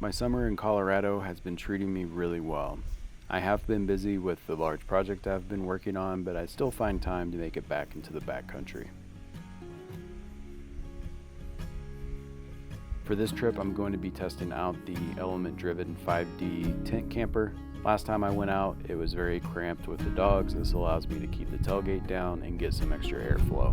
My summer in Colorado has been treating me really well. I have been busy with the large project I've been working on, but I still find time to make it back into the backcountry. For this trip, I'm going to be testing out the element-driven 5D tent camper. Last time I went out, it was very cramped with the dogs. This allows me to keep the tailgate down and get some extra airflow.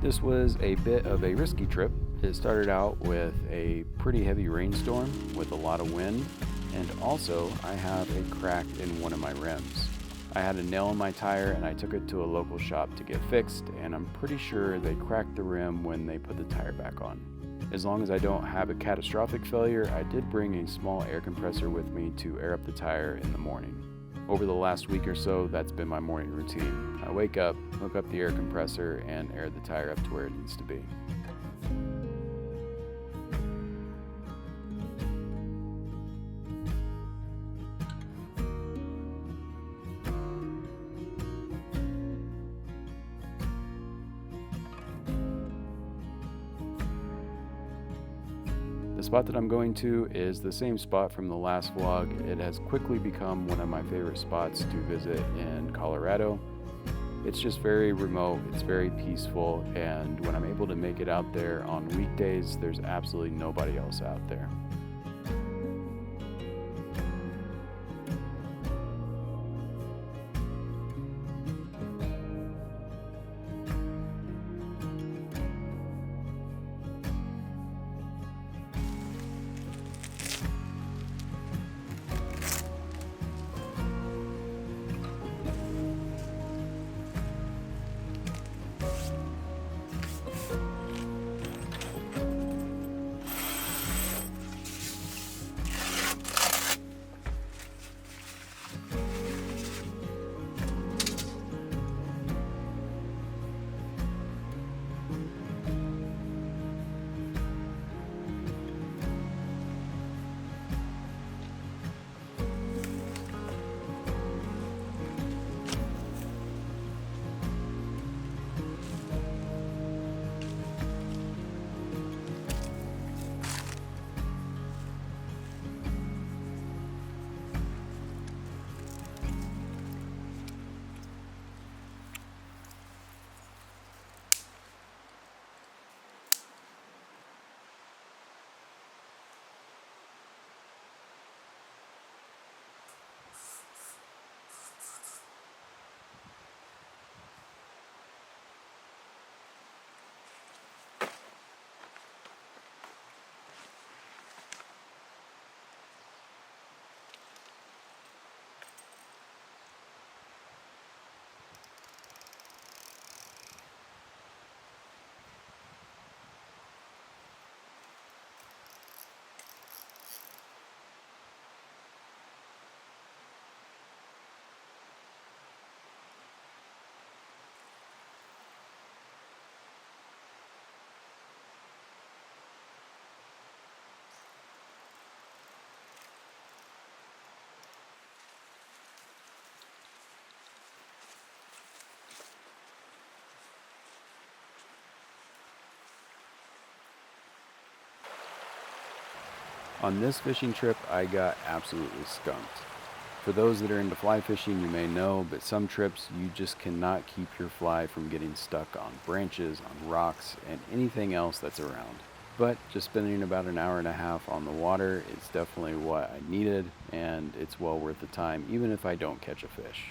This was a bit of a risky trip. It started out with a pretty heavy rainstorm with a lot of wind, and also I have a crack in one of my rims. I had a nail in my tire and I took it to a local shop to get fixed, and I'm pretty sure they cracked the rim when they put the tire back on. As long as I don't have a catastrophic failure, I did bring a small air compressor with me to air up the tire in the morning. Over the last week or so, that's been my morning routine. I wake up, hook up the air compressor, and air the tire up to where it needs to be. The spot that I'm going to is the same spot from the last vlog. It has quickly become one of my favorite spots to visit in Colorado. It's just very remote, it's very peaceful, and when I'm able to make it out there on weekdays, there's absolutely nobody else out there. On this fishing trip, I got absolutely skunked. For those that are into fly fishing, you may know, but some trips you just cannot keep your fly from getting stuck on branches, on rocks, and anything else that's around. But just spending about an hour and a half on the water is definitely what I needed, and it's well worth the time, even if I don't catch a fish.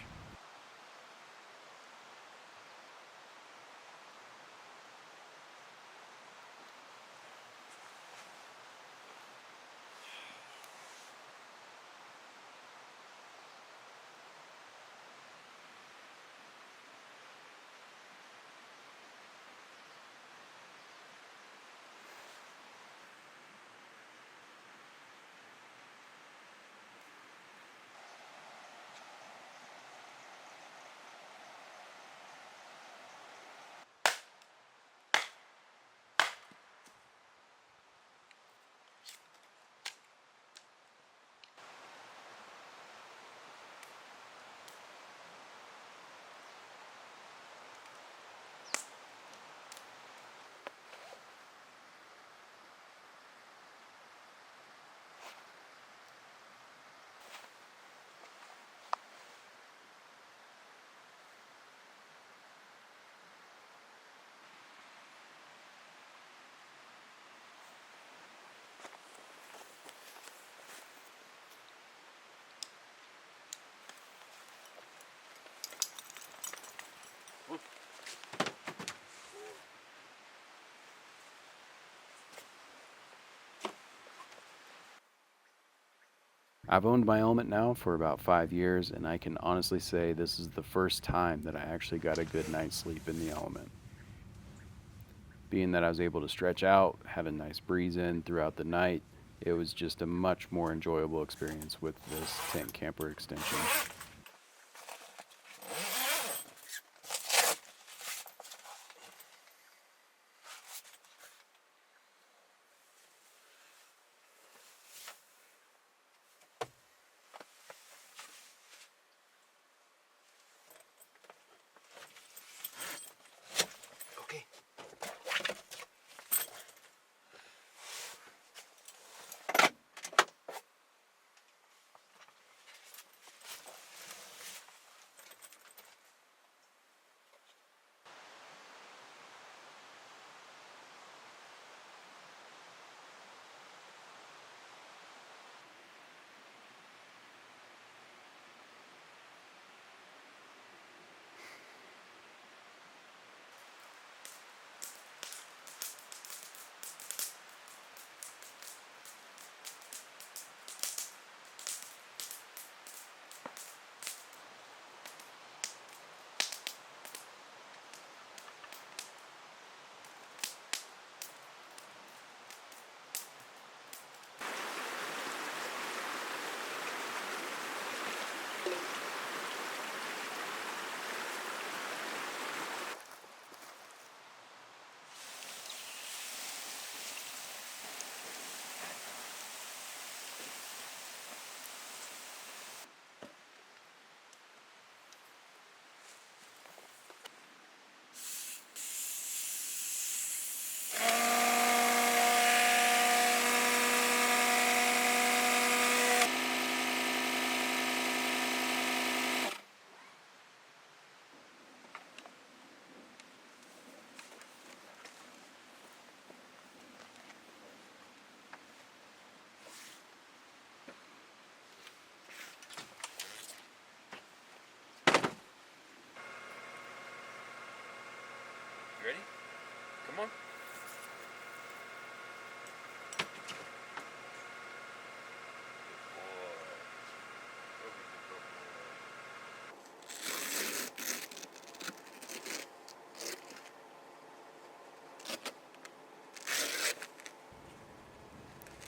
I've owned my element now for about 5 years, and I can honestly say this is the first time that I actually got a good night's sleep in the element. Being that I was able to stretch out, have a nice breeze in throughout the night, it was just a much more enjoyable experience with this tent camper extension. Okay. You ready? Come on.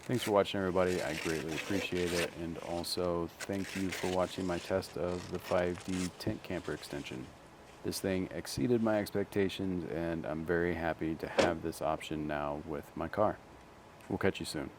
Thanks for watching, everybody. I greatly appreciate it. And also, thank you for watching my test of the 5D tent camper extension. This thing exceeded my expectations, and I'm very happy to have this option now with my car. We'll catch you soon.